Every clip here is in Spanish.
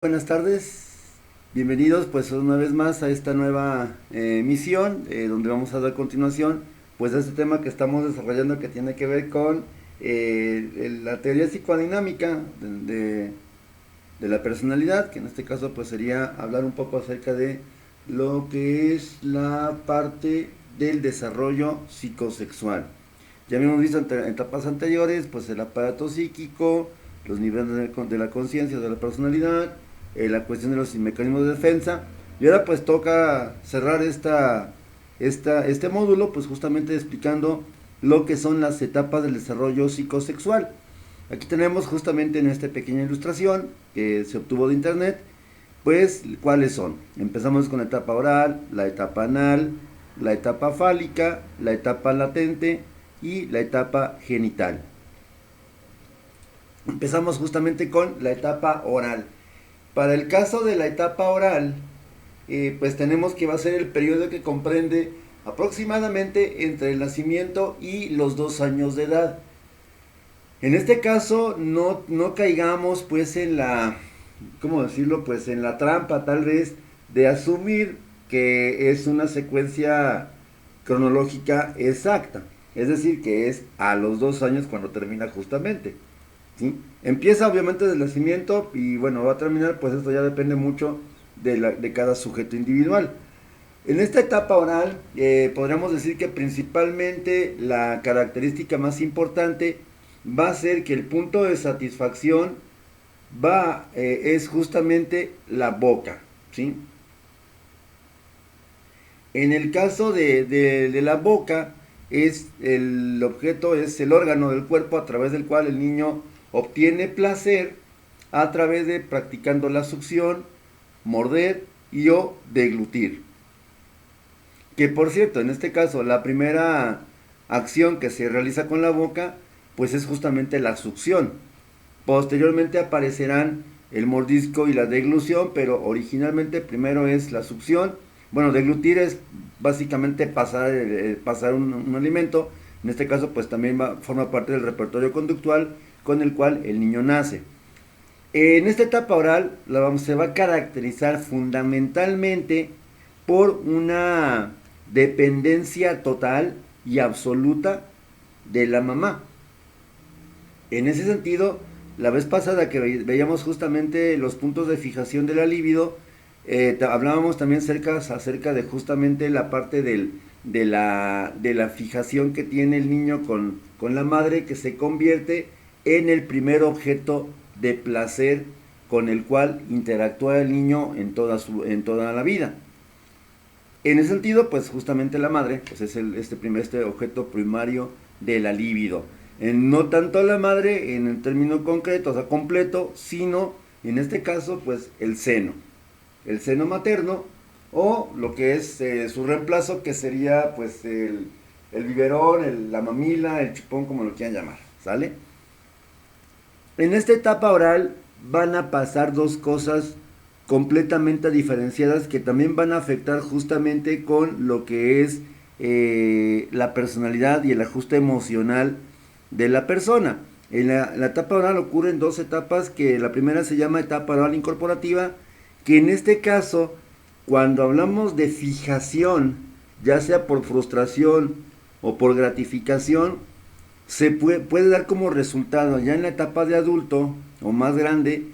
Buenas tardes, bienvenidos pues una vez más a esta nueva emisión donde vamos a dar continuación pues a este tema que estamos desarrollando que tiene que ver con la teoría psicodinámica de la personalidad, que en este caso pues sería hablar un poco acerca de lo que es la parte del desarrollo psicosexual. Ya habíamos visto en etapas anteriores pues el aparato psíquico, los niveles de la conciencia de la personalidad, la cuestión de los mecanismos de defensa. Y ahora pues toca cerrar este módulo pues justamente explicando lo que son las etapas del desarrollo psicosexual. Aquí tenemos justamente en esta pequeña ilustración que se obtuvo de internet, pues cuáles son. Empezamos con la etapa oral, la etapa anal, la etapa fálica, la etapa latente y la etapa genital. Empezamos justamente con la etapa oral. Para el caso de la etapa oral, pues tenemos que va a ser el periodo que comprende aproximadamente entre el nacimiento y los 2 años de edad. En este caso no caigamos pues en la, ¿cómo decirlo? Pues en la trampa tal vez de asumir que es una secuencia cronológica exacta. Es decir, que es a los 2 años cuando termina justamente. ¿Sí? Empieza obviamente del nacimiento y bueno, va a terminar, pues esto ya depende mucho de cada sujeto individual. En esta etapa oral podríamos decir que principalmente la característica más importante va a ser que el punto de satisfacción es justamente la boca. ¿Sí? En el caso de la boca, el objeto es el órgano del cuerpo a través del cual el niño obtiene placer a través de practicando la succión, morder y o deglutir. Que por cierto, en este caso, la primera acción que se realiza con la boca, pues es justamente la succión. Posteriormente aparecerán el mordisco y la deglución, pero originalmente primero es la succión. Bueno, deglutir es básicamente pasar un alimento. En este caso, pues también forma parte del repertorio conductual con el cual el niño nace. En esta etapa oral se va a caracterizar fundamentalmente por una dependencia total y absoluta de la mamá. En ese sentido, la vez pasada que veíamos justamente los puntos de fijación de la libido, hablábamos también acerca de justamente la parte de la fijación que tiene el niño con la madre, que se convierte en el primer objeto de placer con el cual interactúa el niño en toda la vida. En ese sentido, pues justamente la madre pues es este objeto primario de la libido. No tanto la madre en el término concreto, o sea, completo, sino en este caso, pues el seno materno, o lo que es su reemplazo, que sería pues el biberón, la mamila, el chupón, como lo quieran llamar, ¿sale? En esta etapa oral van a pasar dos cosas completamente diferenciadas que también van a afectar justamente con lo que es la personalidad y el ajuste emocional de la persona. En la etapa oral ocurren dos etapas, que la primera se llama etapa oral incorporativa, que en este caso, cuando hablamos de fijación, ya sea por frustración o por gratificación, se puede dar como resultado ya en la etapa de adulto o más grande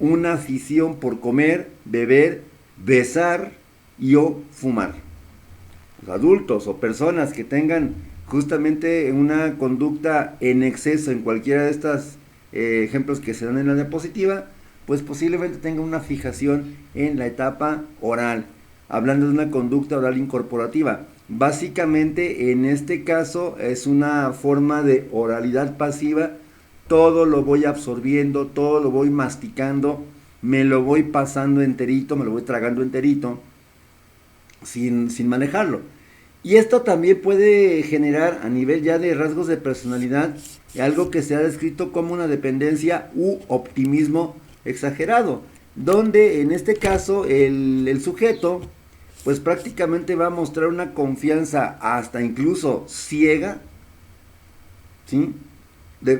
una afición por comer, beber, besar y o fumar. Los adultos o personas que tengan justamente una conducta en exceso en cualquiera de estos ejemplos que se dan en la diapositiva, pues posiblemente tengan una fijación en la etapa oral, hablando de una conducta oral incorporativa. Básicamente en este caso es una forma de oralidad pasiva. Todo lo voy absorbiendo, todo lo voy masticando, me lo voy pasando enterito, me lo voy tragando enterito, sin manejarlo. Y esto también puede generar a nivel ya de rasgos de personalidad algo que se ha descrito como una dependencia u optimismo exagerado, donde en este caso el sujeto pues prácticamente va a mostrar una confianza hasta incluso ciega, ¿sí?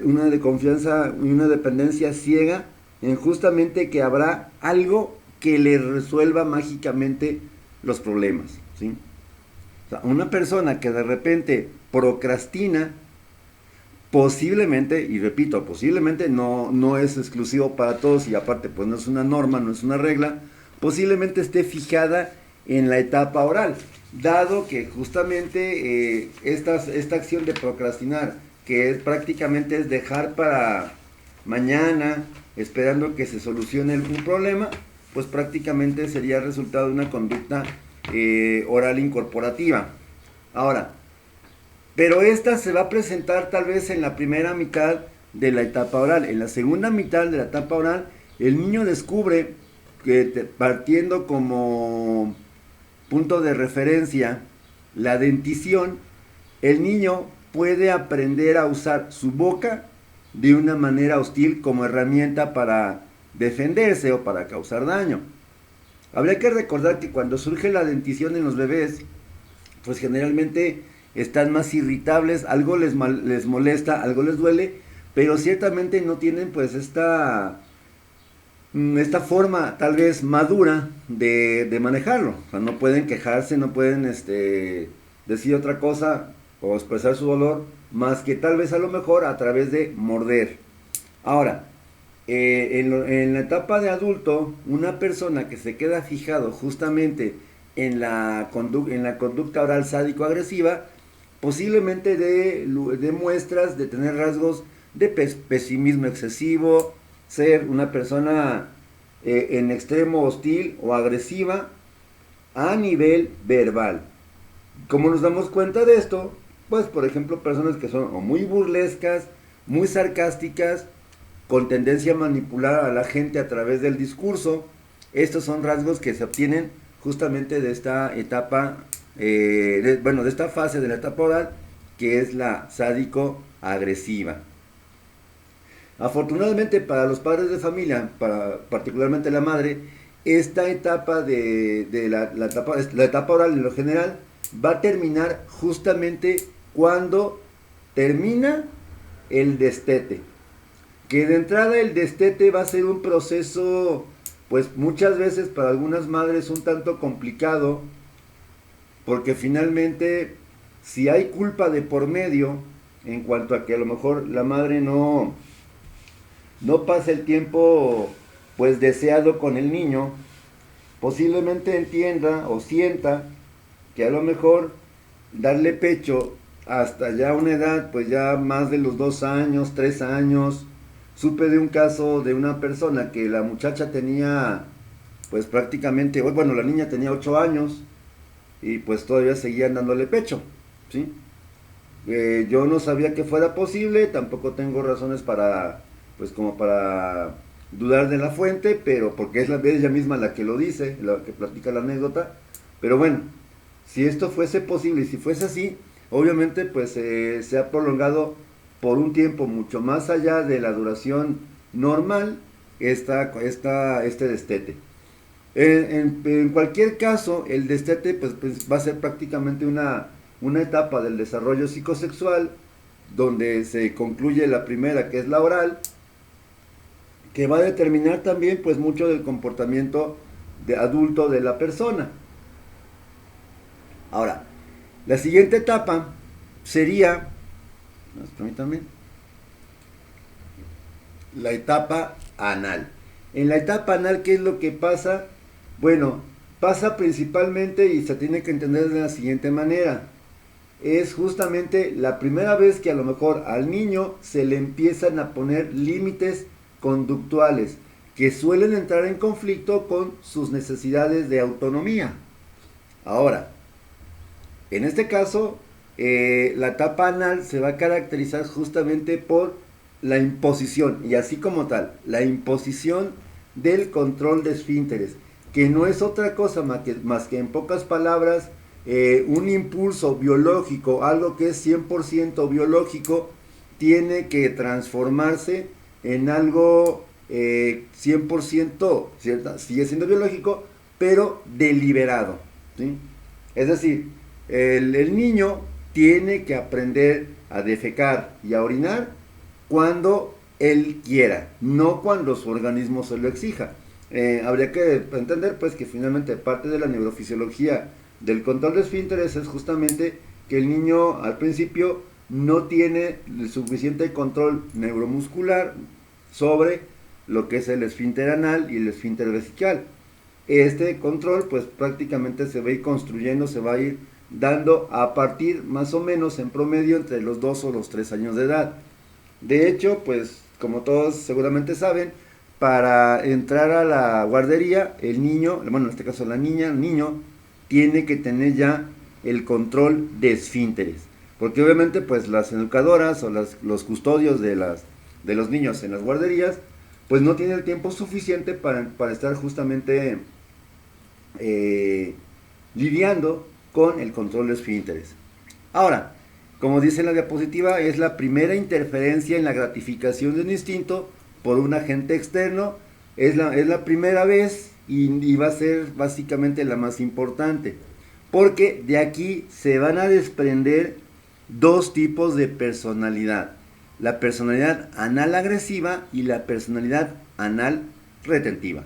Una de confianza y una dependencia ciega en justamente que habrá algo que le resuelva mágicamente los problemas, ¿sí? O sea, una persona que de repente procrastina, posiblemente, y repito, posiblemente no es exclusivo para todos y aparte pues no es una norma, no es una regla, posiblemente esté fijada en la etapa oral, dado que justamente esta acción de procrastinar, que es prácticamente es dejar para mañana, esperando que se solucione algún problema, pues prácticamente sería resultado de una conducta oral incorporativa. Ahora, pero esta se va a presentar tal vez en la primera mitad de la etapa oral. En la segunda mitad de la etapa oral, el niño descubre que partiendo como punto de referencia la dentición, el niño puede aprender a usar su boca de una manera hostil como herramienta para defenderse o para causar daño. Habría que recordar que cuando surge la dentición en los bebés, pues generalmente están más irritables, algo les molesta, algo les duele, pero ciertamente no tienen pues esta forma tal vez madura de manejarlo. O sea, no pueden quejarse, no pueden decir otra cosa o expresar su dolor más que tal vez a lo mejor a través de morder. Ahora, en la etapa de adulto, una persona que se queda fijado justamente en la conducta oral sádico-agresiva, posiblemente de muestras de tener rasgos de pesimismo excesivo, ser una persona en extremo hostil o agresiva a nivel verbal. ¿Cómo nos damos cuenta de esto? Pues por ejemplo personas que son o muy burlescas, muy sarcásticas, con tendencia a manipular a la gente a través del discurso. Estos son rasgos que se obtienen justamente de esta etapa, de esta fase de la etapa oral, que es la sádico-agresiva. Afortunadamente para los padres de familia, particularmente la madre, esta etapa de la etapa oral en lo general va a terminar justamente cuando termina el destete. Que de entrada el destete va a ser un proceso, pues muchas veces para algunas madres un tanto complicado, porque finalmente si hay culpa de por medio, en cuanto a que a lo mejor la madre no pasa el tiempo pues deseado con el niño, posiblemente entienda o sienta que a lo mejor darle pecho hasta ya una edad, pues ya más de los 2 años, 3 años. Supe de un caso de una persona que la muchacha tenía, pues prácticamente, bueno, la niña tenía 8 años y pues todavía seguían dándole pecho, ¿sí? Yo no sabía que fuera posible, tampoco tengo razones para, pues como para dudar de la fuente, pero porque es ella misma la que lo dice, la que platica la anécdota, pero bueno, si esto fuese posible y si fuese así, obviamente pues se ha prolongado por un tiempo mucho más allá de la duración normal este destete. En cualquier caso, el destete pues va a ser prácticamente una etapa del desarrollo psicosexual donde se concluye la primera, que es la oral, que va a determinar también pues mucho del comportamiento de adulto de la persona. Ahora, la siguiente etapa sería, permítanme, la etapa anal. En la etapa anal, ¿qué es lo que pasa? Bueno, pasa principalmente y se tiene que entender de la siguiente manera. Es justamente la primera vez que a lo mejor al niño se le empiezan a poner límites conductuales que suelen entrar en conflicto con sus necesidades de autonomía. Ahora, en este caso, la etapa anal se va a caracterizar justamente por la imposición, y así como tal, la imposición del control de esfínteres, que no es otra cosa más que en pocas palabras, un impulso biológico, algo que es 100% biológico, tiene que transformarse en algo 100%, ¿cierto? Sigue siendo biológico, pero deliberado, ¿sí? Es decir, el niño tiene que aprender a defecar y a orinar cuando él quiera, no cuando su organismo se lo exija. Habría que entender pues que finalmente parte de la neurofisiología del control de esfínteres es justamente que el niño al principio no tiene el suficiente control neuromuscular sobre lo que es el esfínter anal y el esfínter vesical. Este control pues prácticamente se va a ir construyendo, se va a ir dando a partir más o menos en promedio entre los 2 o los 3 años de edad. De hecho, pues como todos seguramente saben, para entrar a la guardería, el niño, bueno en este caso la niña, el niño, tiene que tener ya el control de esfínteres. Porque obviamente pues las educadoras o los custodios de los niños en las guarderías, pues no tienen el tiempo suficiente para estar justamente lidiando con el control de esfínteres. Ahora, como dice en la diapositiva, es la primera interferencia en la gratificación de un instinto por un agente externo, es la primera vez y va a ser básicamente la más importante, porque de aquí se van a desprender dos tipos de personalidad: la personalidad anal agresiva y la personalidad anal retentiva.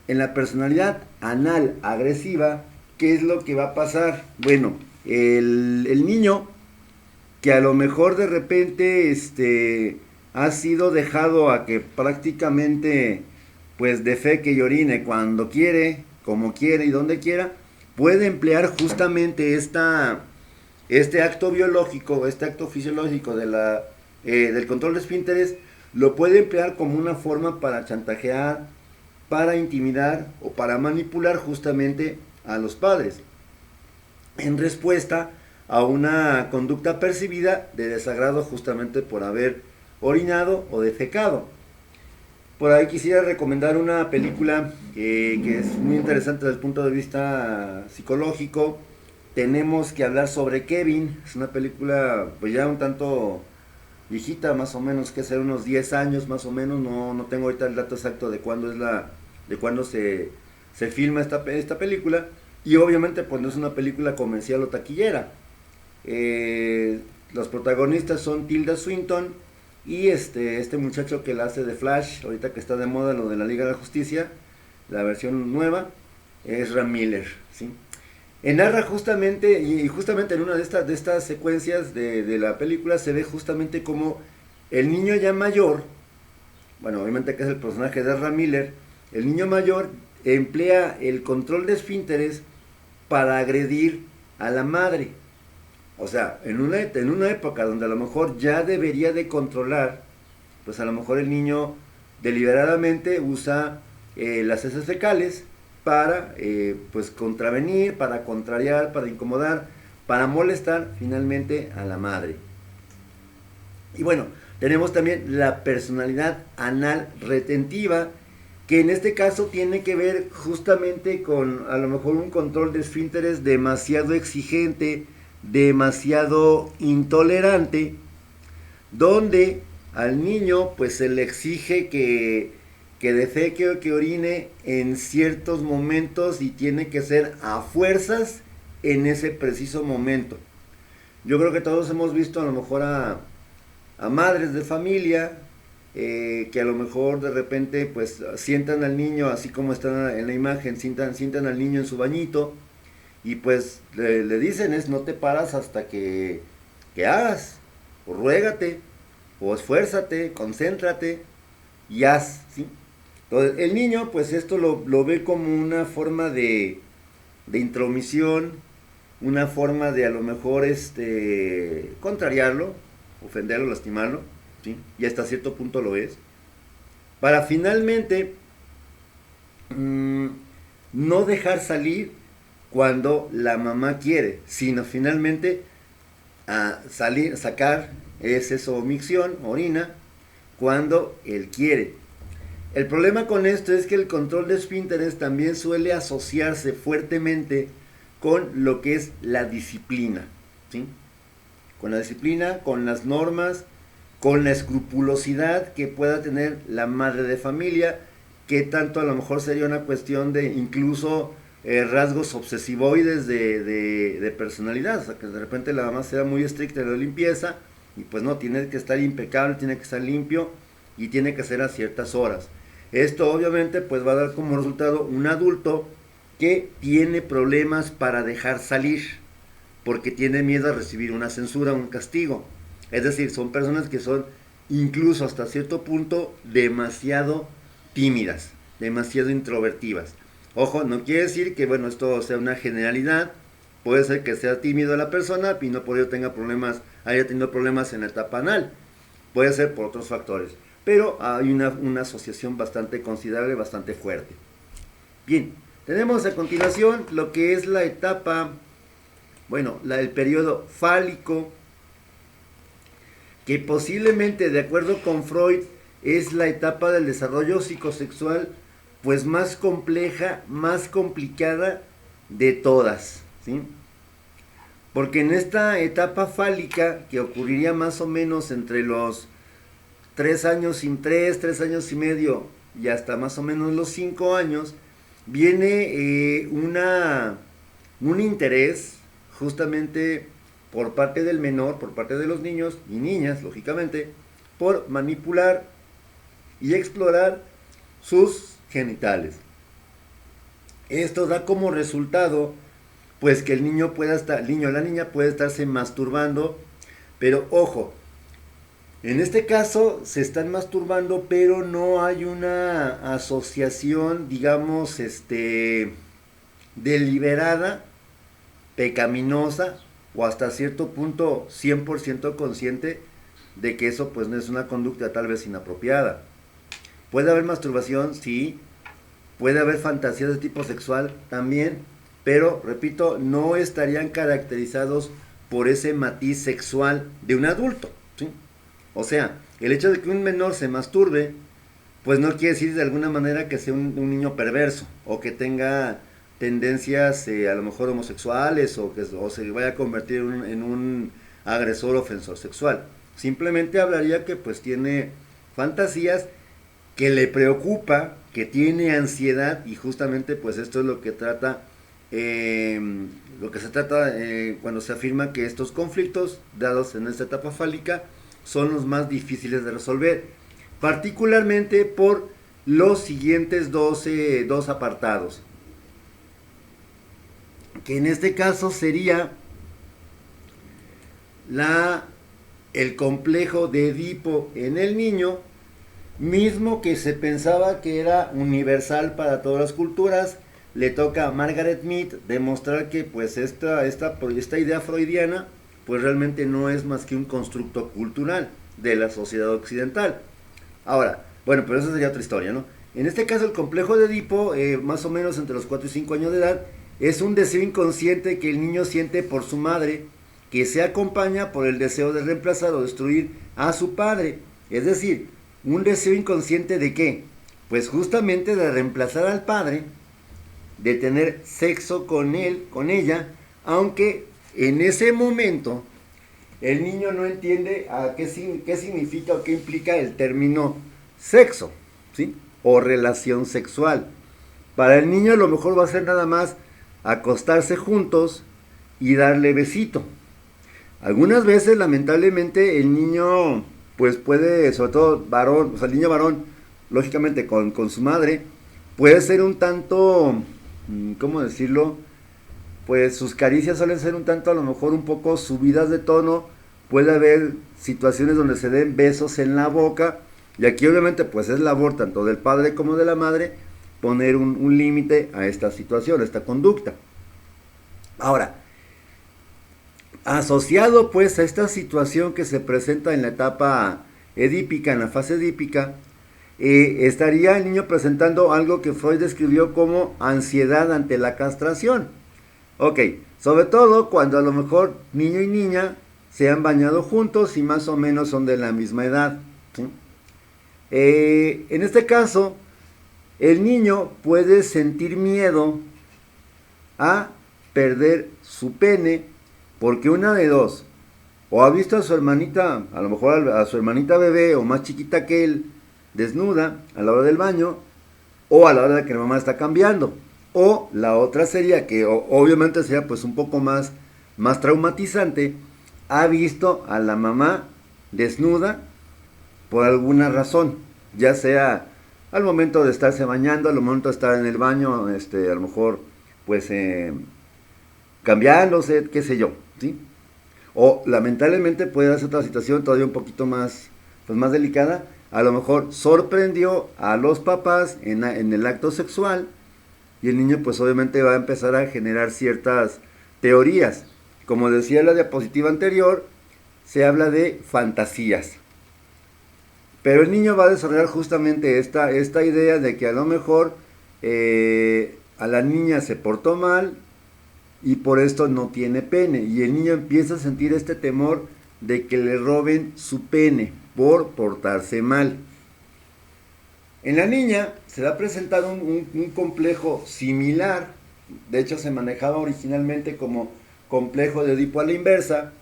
En la personalidad anal agresiva, ¿qué es lo que va a pasar? Bueno, el niño que a lo mejor de repente ha sido dejado a que prácticamente pues defeque y orine cuando quiere, como quiere y donde quiera, puede emplear justamente este acto biológico, este acto fisiológico del control de esfínteres, lo puede emplear como una forma para chantajear, para intimidar o para manipular justamente a los padres, en respuesta a una conducta percibida de desagrado justamente por haber orinado o defecado. Por ahí quisiera recomendar una película que es muy interesante desde el punto de vista psicológico. Tenemos que hablar sobre Kevin. Es una película pues ya un tanto viejita, más o menos, que ser unos 10 años más o menos. No tengo ahorita el dato exacto de cuándo se filma esta película. Y obviamente pues no es una película comercial o taquillera. Los protagonistas son Tilda Swinton y este muchacho que la hace de Flash, ahorita que está de moda lo de la Liga de la Justicia, la versión nueva, es Ezra Miller, ¿sí? Narra justamente, y justamente en una de estas secuencias de la película se ve justamente como el niño ya mayor, bueno, obviamente que es el personaje de Ezra Miller, el niño mayor emplea el control de esfínteres para agredir a la madre. O sea, en una época donde a lo mejor ya debería de controlar, pues a lo mejor el niño deliberadamente usa las heces fecales para pues contravenir, para contrariar, para incomodar, para molestar finalmente a la madre. Y bueno, tenemos también la personalidad anal retentiva, que en este caso tiene que ver justamente con a lo mejor un control de esfínteres demasiado exigente, demasiado intolerante, donde al niño pues se le exige que defeque o que orine en ciertos momentos y tiene que ser a fuerzas en ese preciso momento. Yo creo que todos hemos visto a lo mejor a madres de familia que a lo mejor de repente pues sientan al niño así como está en la imagen, sientan al niño en su bañito y pues le dicen no te paras hasta que hagas, o ruégate, o esfuérzate, concéntrate y haz, ¿sí? Entonces el niño pues esto lo ve como una forma de intromisión, una forma de a lo mejor contrariarlo, ofenderlo, lastimarlo, ¿sí? Y hasta cierto punto lo es, para finalmente no dejar salir cuando la mamá quiere, sino finalmente sacar esa omisión, orina, cuando él quiere. El problema con esto es que el control de esfínteres también suele asociarse fuertemente con lo que es la disciplina, ¿sí? Con la disciplina, con las normas, con la escrupulosidad que pueda tener la madre de familia, que tanto a lo mejor sería una cuestión de incluso rasgos obsesivoides de personalidad, o sea que de repente la mamá sea muy estricta en la limpieza y pues no, tiene que estar impecable, tiene que estar limpio, y tiene que ser a ciertas horas. Esto obviamente pues va a dar como resultado un adulto que tiene problemas para dejar salir, porque tiene miedo a recibir una censura, un castigo. Es decir, son personas que son incluso hasta cierto punto demasiado tímidas, demasiado introvertidas. Ojo, no quiere decir que bueno, esto sea una generalidad. Puede ser que sea tímido la persona y no por ello tenga problemas, haya tenido problemas en la etapa anal. Puede ser por otros factores. Pero hay una asociación bastante considerable, bastante fuerte. Bien, tenemos a continuación lo que es la etapa, bueno, el periodo fálico, que posiblemente, de acuerdo con Freud, es la etapa del desarrollo psicosexual pues más compleja, más complicada de todas, ¿sí? Porque en esta etapa fálica, que ocurriría más o menos entre los 3 años y 3 años y medio y hasta más o menos los 5 años, viene un interés justamente por parte del menor, por parte de los niños y niñas, lógicamente, por manipular y explorar sus genitales. Esto da como resultado pues que el niño o la niña puede estarse masturbando, pero ojo, en este caso se están masturbando, pero no hay una asociación, digamos, deliberada, pecaminosa, o hasta cierto punto 100% consciente de que eso pues no es una conducta tal vez inapropiada. ¿Puede haber masturbación? Sí. ¿Puede haber fantasías de tipo sexual? También. Pero, repito, no estarían caracterizados por ese matiz sexual de un adulto, ¿sí? O sea, el hecho de que un menor se masturbe, pues no quiere decir de alguna manera que sea un niño perverso, o que tenga tendencias a lo mejor homosexuales, o se vaya a convertir en un agresor ofensor sexual. Simplemente hablaría que pues tiene fantasías, que le preocupa, que tiene ansiedad, y justamente pues esto es lo que trata, cuando se afirma que estos conflictos dados en esta etapa fálica son los más difíciles de resolver, particularmente por los siguientes dos apartados, que en este caso sería el complejo de Edipo en el niño, mismo que se pensaba que era universal para todas las culturas. Le toca a Margaret Mead demostrar que pues esta idea freudiana pues realmente no es más que un constructo cultural de la sociedad occidental. Ahora, bueno, pero eso sería otra historia, ¿no? En este caso el complejo de Edipo, más o menos entre los 4 y 5 años de edad, es un deseo inconsciente que el niño siente por su madre, que se acompaña por el deseo de reemplazar o destruir a su padre. Es decir, un deseo inconsciente de ¿qué? Pues justamente de reemplazar al padre, de tener sexo con él, con ella, aunque en ese momento el niño no entiende qué significa o qué implica el término sexo, ¿sí? O relación sexual. Para el niño a lo mejor va a ser nada más acostarse juntos y darle besito. Algunas veces lamentablemente el niño pues puede, sobre todo varón, o sea el niño varón, lógicamente con su madre, puede ser un tanto, ¿cómo decirlo? Pues sus caricias suelen ser un tanto a lo mejor un poco subidas de tono. Puede haber situaciones donde se den besos en la boca, y aquí obviamente pues es labor tanto del padre como de la madre poner un límite a esta situación, a esta conducta. Ahora, asociado pues a esta situación que se presenta en la etapa edípica, en la fase edípica, estaría el niño presentando algo que Freud describió como ansiedad ante la castración. Ok, sobre todo cuando a lo mejor niño y niña se han bañado juntos y más o menos son de la misma edad, ¿sí? En este caso, el niño puede sentir miedo a perder su pene, porque una de dos, o ha visto a su hermanita, a lo mejor a su hermanita bebé o más chiquita que él, desnuda a la hora del baño, o a la hora de que la mamá está cambiando. O la otra sería, que obviamente sería pues un poco más traumatizante, ha visto a la mamá desnuda por alguna razón, ya sea al momento de estarse bañando, al momento de estar en el baño, a lo mejor pues cambiándose, qué sé yo, ¿sí? O lamentablemente puede darse otra situación todavía un poquito más, pues más delicada. A lo mejor sorprendió a los papás en el acto sexual y el niño pues obviamente va a empezar a generar ciertas teorías. Como decía en la diapositiva anterior, se habla de fantasías. Pero el niño va a desarrollar justamente esta idea de que a lo mejor a la niña se portó mal y por esto no tiene pene. Y el niño empieza a sentir este temor de que le roben su pene por portarse mal. En la niña se va a presentar un complejo similar. De hecho se manejaba originalmente como complejo de Edipo a la inversa.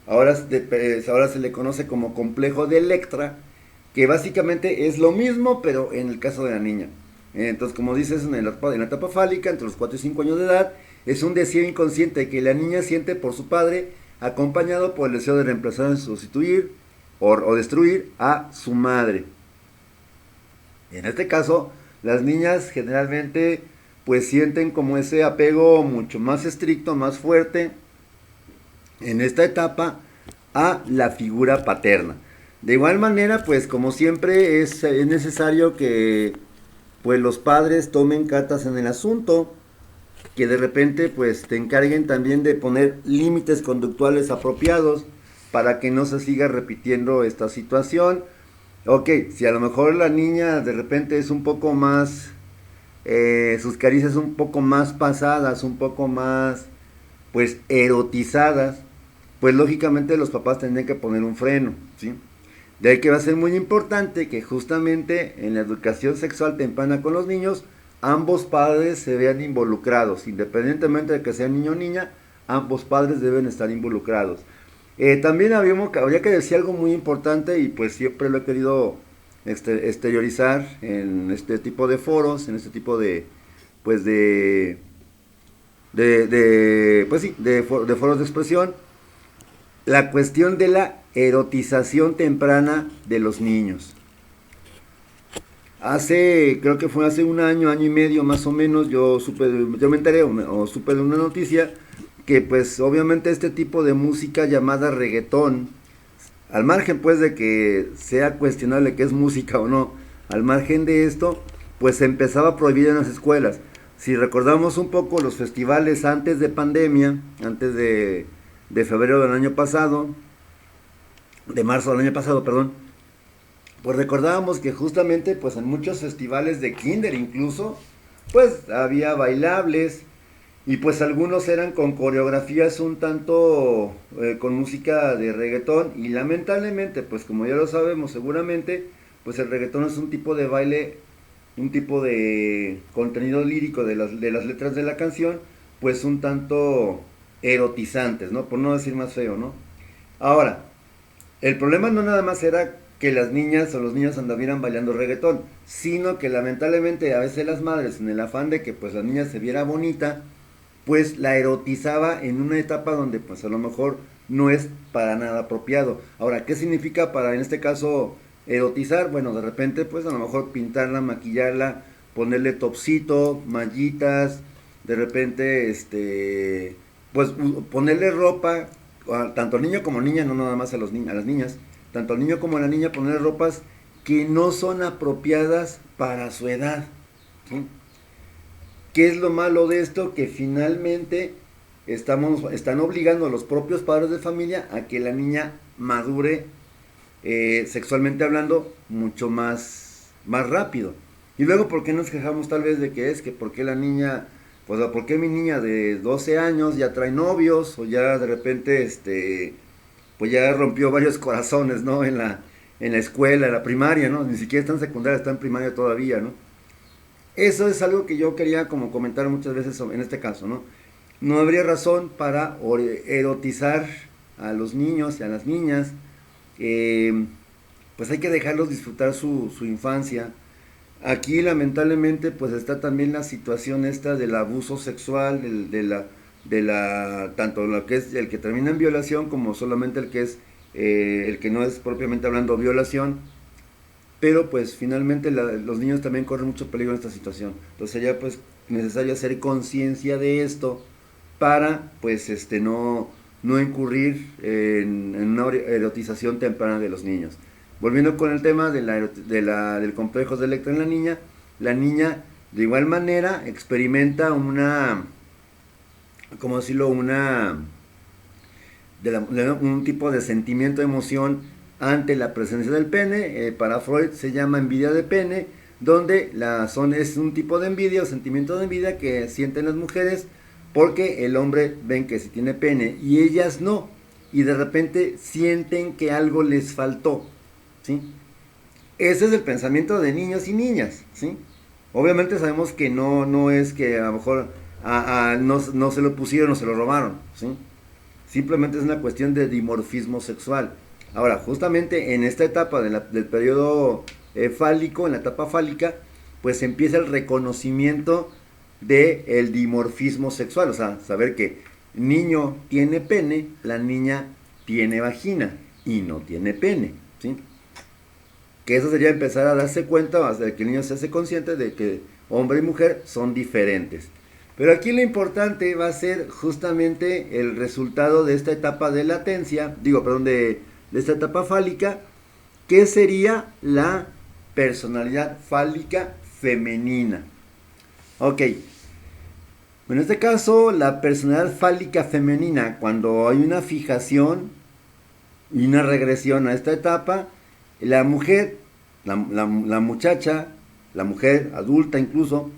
Ahora se le conoce como complejo de Electra, que básicamente es lo mismo, pero en el caso de la niña. Entonces, como dices, en la etapa fálica, entre los 4 y 5 años de edad, es un deseo inconsciente que la niña siente por su padre, acompañado por el deseo de reemplazar, sustituir o destruir a su madre. En este caso, las niñas generalmente pues sienten como ese apego mucho más estricto, más fuerte en esta etapa a la figura paterna. De igual manera, pues como siempre es necesario que pues los padres tomen cartas en el asunto, que de repente pues te encarguen también de poner límites conductuales apropiados para que no se siga repitiendo esta situación. Ok, si a lo mejor la niña de repente es un poco más, sus caricias un poco más pasadas, un poco más pues erotizadas, pues lógicamente los papás tendrían que poner un freno, ¿sí? De ahí que va a ser muy importante que justamente en la educación sexual temprana con los niños, ambos padres se vean involucrados, independientemente de que sea niño o niña, ambos padres deben estar involucrados. También habría que decir algo muy importante y pues siempre lo he querido exteriorizar en este tipo de foros, en este tipo de, pues pues sí, de foros de expresión, la cuestión de la erotización temprana de los niños. Creo que fue hace un año y medio más o menos, yo me enteré o supe de una noticia que pues obviamente este tipo de música llamada reggaetón, al margen pues de que sea cuestionable que es música o no, al margen de esto, pues se empezaba a prohibir en las escuelas. Si recordamos un poco los festivales antes de pandemia, antes de febrero del año pasado, de marzo del año pasado, perdón, pues recordábamos que justamente pues en muchos festivales de kinder incluso, pues había bailables y pues algunos eran con coreografías un tanto con música de reggaetón y lamentablemente pues como ya lo sabemos seguramente, pues el reggaetón es un tipo de baile, un tipo de contenido lírico de las letras de la canción, pues un tanto erotizantes, ¿no? Por no decir más feo, ¿no? Ahora, el problema no nada más era que las niñas o los niños anduvieran bailando reggaetón, sino que lamentablemente a veces las madres, en el afán de que pues la niña se viera bonita, pues la erotizaba en una etapa donde pues a lo mejor no es para nada apropiado. Ahora, ¿qué significa para en este caso erotizar? Bueno, de repente pues a lo mejor pintarla, maquillarla, ponerle topsito, mallitas, de repente pues ponerle ropa, tanto al niño como niña, no nada más a las niñas, tanto al niño como a la niña poner ropas que no son apropiadas para su edad, ¿sí? ¿Qué es lo malo de esto? Que finalmente están obligando a los propios padres de familia a que la niña madure sexualmente hablando mucho más rápido. Y luego, ¿por qué nos quejamos tal vez de que es que por qué la niña, pues por qué mi niña de 12 años ya trae novios o ya de repente pues ya rompió varios corazones, ¿no? En la escuela, en la primaria, ¿no? Ni siquiera está en secundaria, está en primaria todavía, ¿no? Eso es algo que yo quería como comentar muchas veces en este caso, ¿no? No habría razón para erotizar a los niños y a las niñas. Pues hay que dejarlos disfrutar su infancia. Aquí lamentablemente pues está también la situación esta del abuso sexual, tanto lo que es el que termina en violación como solamente el que no es propiamente hablando violación, pero pues finalmente los niños también corren mucho peligro en esta situación. Entonces sería pues necesario hacer conciencia de esto para pues no incurrir en una erotización temprana de los niños. Volviendo con el tema del complejo de Electra en la niña de igual manera experimenta ¿cómo decirlo? Un tipo de sentimiento, emoción ante la presencia del pene. Para Freud se llama envidia de pene, donde es un tipo de envidia o sentimiento de envidia que sienten las mujeres porque el hombre ven que sí tiene pene y ellas no, y de repente sienten que algo les faltó, ¿sí? Ese es el pensamiento de niños y niñas, ¿sí? Obviamente sabemos que no es que a lo mejor no se lo pusieron o se lo robaron, ¿sí? Simplemente es una cuestión de dimorfismo sexual. Ahora, justamente en esta etapa del periodo fálico, en la etapa fálica, pues empieza el reconocimiento del dimorfismo sexual, o sea, saber que niño tiene pene, la niña tiene vagina y no tiene pene, ¿sí? Que eso sería empezar a darse cuenta, hasta que el niño se hace consciente de que hombre y mujer son diferentes. Pero aquí lo importante va a ser justamente el resultado de esta etapa de latencia, de esta etapa fálica, que sería la personalidad fálica femenina. Ok, en este caso la personalidad fálica femenina, cuando hay una fijación y una regresión a esta etapa, la mujer, la muchacha, la mujer adulta incluso,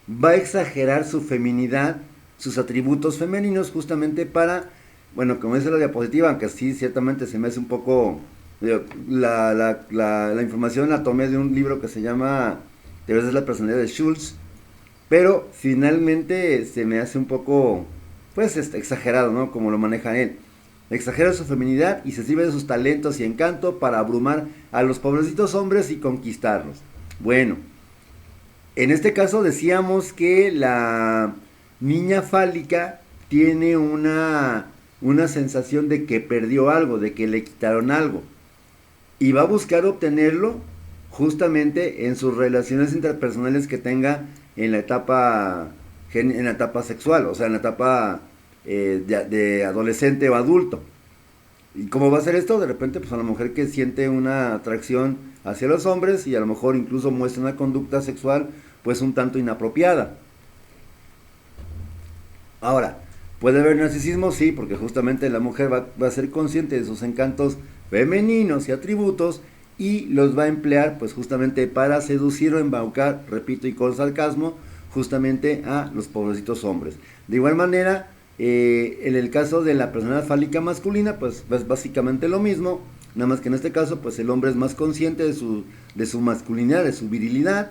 va a exagerar su feminidad, sus atributos femeninos, justamente para, bueno, como dice la diapositiva, aunque sí, ciertamente se me hace un poco, la información la tomé de un libro que se llama Teorías de la personalidad de Schultz, pero finalmente se me hace un poco, pues, exagerado, ¿no? Como lo maneja él. Exagera su feminidad y se sirve de sus talentos y encanto para abrumar a los pobrecitos hombres y conquistarlos. Bueno, en este caso decíamos que la niña fálica tiene una sensación de que perdió algo, de que le quitaron algo. Y va a buscar obtenerlo justamente en sus relaciones interpersonales que tenga en la etapa sexual, o sea, en la etapa de adolescente o adulto. ¿Y cómo va a ser esto? De repente, pues a la mujer que siente una atracción hacia los hombres y a lo mejor incluso muestra una conducta sexual pues un tanto inapropiada. Ahora, ¿puede haber narcisismo? Sí, porque justamente la mujer va a ser consciente de sus encantos femeninos y atributos y los va a emplear pues justamente para seducir o embaucar, repito y con sarcasmo, justamente a los pobrecitos hombres. De igual manera, en el caso de la personalidad fálica masculina, pues es básicamente lo mismo, nada más que en este caso pues el hombre es más consciente de su masculinidad, de su virilidad,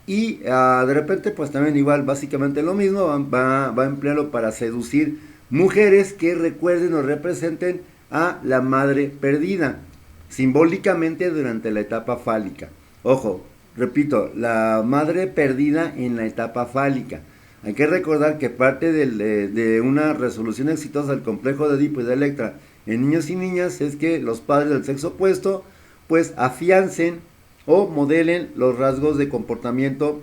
y de repente pues también igual básicamente lo mismo, va a emplearlo para seducir mujeres que recuerden o representen a la madre perdida, simbólicamente durante la etapa fálica. Ojo, repito, la madre perdida en la etapa fálica. Hay que recordar que parte de una resolución exitosa del complejo de Edipo y de Electra en niños y niñas es que los padres del sexo opuesto pues afiancen o modelen los rasgos de comportamiento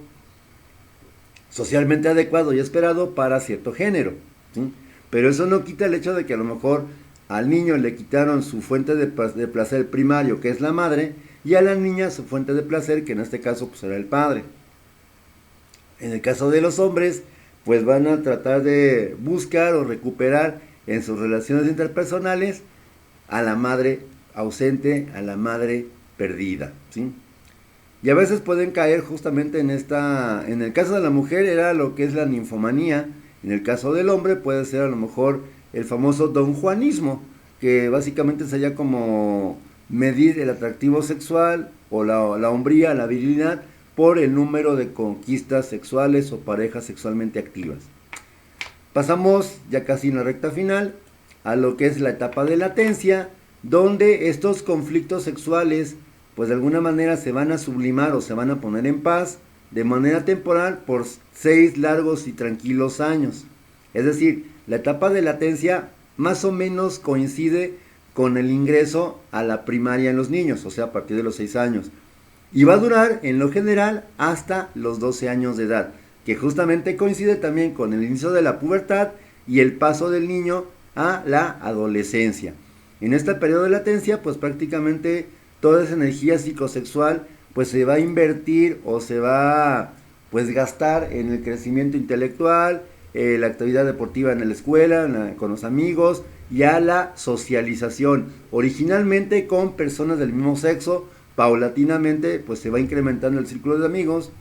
socialmente adecuado y esperado para cierto género, ¿sí? Pero eso no quita el hecho de que a lo mejor al niño le quitaron su fuente de placer primario, que es la madre, y a la niña su fuente de placer, que en este caso pues era el padre. En el caso de los hombres, pues van a tratar de buscar o recuperar en sus relaciones interpersonales a la madre ausente, a la madre perdida, ¿sí? Y a veces pueden caer justamente en el caso de la mujer era lo que es la ninfomanía, en el caso del hombre puede ser a lo mejor el famoso donjuanismo, que básicamente sería como medir el atractivo sexual o la hombría, la virilidad, por el número de conquistas sexuales o parejas sexualmente activas. Pasamos ya casi en la recta final a lo que es la etapa de latencia, donde estos conflictos sexuales pues de alguna manera se van a sublimar o se van a poner en paz de manera temporal por 6 largos y tranquilos años. Es decir, la etapa de latencia más o menos coincide con el ingreso a la primaria en los niños, o sea, a partir de los 6 años. y va a durar en lo general hasta los 12 años de edad, que justamente coincide también con el inicio de la pubertad y el paso del niño a la adolescencia. En este periodo de latencia, pues prácticamente toda esa energía psicosexual pues se va a invertir o se va pues gastar en el crecimiento intelectual, la actividad deportiva en la escuela, con los amigos y a la socialización, originalmente con personas del mismo sexo. Paulatinamente pues se va incrementando el círculo de amigos,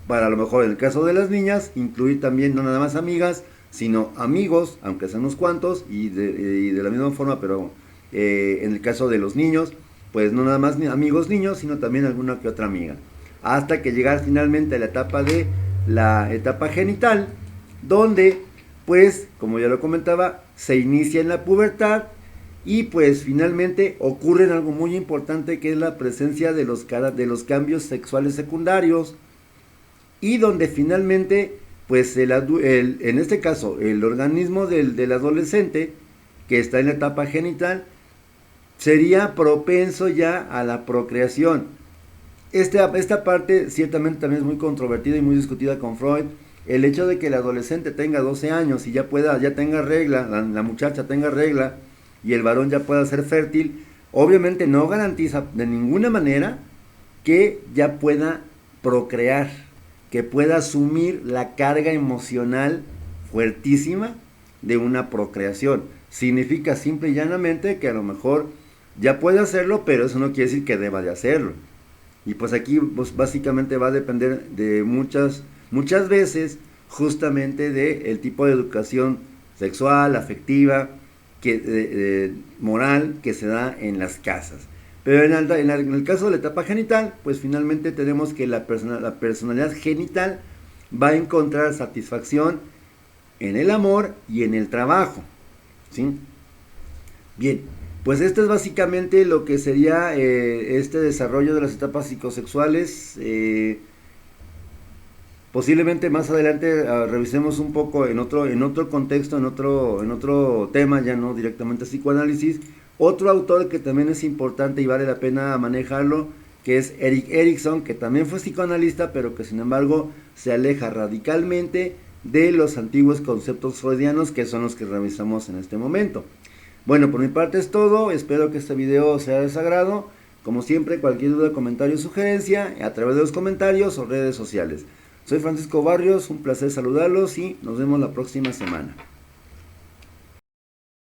para a lo mejor en el caso de las niñas incluir también no nada más amigas, sino amigos, aunque sean unos cuantos, y de la misma forma, pero en el caso de los niños, pues no nada más amigos niños, sino también alguna que otra amiga, hasta que llegar finalmente a la etapa genital, donde pues como ya lo comentaba, se inicia en la pubertad y pues finalmente ocurre algo muy importante, que es la presencia de los cambios sexuales secundarios, y donde finalmente pues en este caso el organismo del adolescente que está en la etapa genital sería propenso ya a la procreación. Esta parte ciertamente también es muy controvertida y muy discutida con Freud. El hecho de que el adolescente tenga 12 años y ya tenga regla, la muchacha tenga regla y el varón ya pueda ser fértil, obviamente no garantiza de ninguna manera que ya pueda procrear, que pueda asumir la carga emocional fuertísima de una procreación. Significa simple y llanamente que a lo mejor ya puede hacerlo, pero eso no quiere decir que deba de hacerlo. Y pues aquí pues básicamente va a depender de muchas veces justamente del tipo de educación sexual, afectiva, moral que se da en las casas. Pero en el caso de la etapa genital, pues finalmente tenemos que la personalidad genital va a encontrar satisfacción en el amor y en el trabajo, ¿sí? Bien, pues esto es básicamente lo que sería este desarrollo de las etapas psicosexuales. Posiblemente más adelante revisemos un poco en otro contexto, en otro tema, ya no directamente psicoanálisis, otro autor que también es importante y vale la pena manejarlo, que es Erik Erikson, que también fue psicoanalista, pero que sin embargo se aleja radicalmente de los antiguos conceptos freudianos, que son los que revisamos en este momento. Bueno, por mi parte es todo, espero que este video sea de su agrado. Como siempre, cualquier duda, comentario o sugerencia, a través de los comentarios o redes sociales. Soy Francisco Barrios, un placer saludarlos y nos vemos la próxima semana.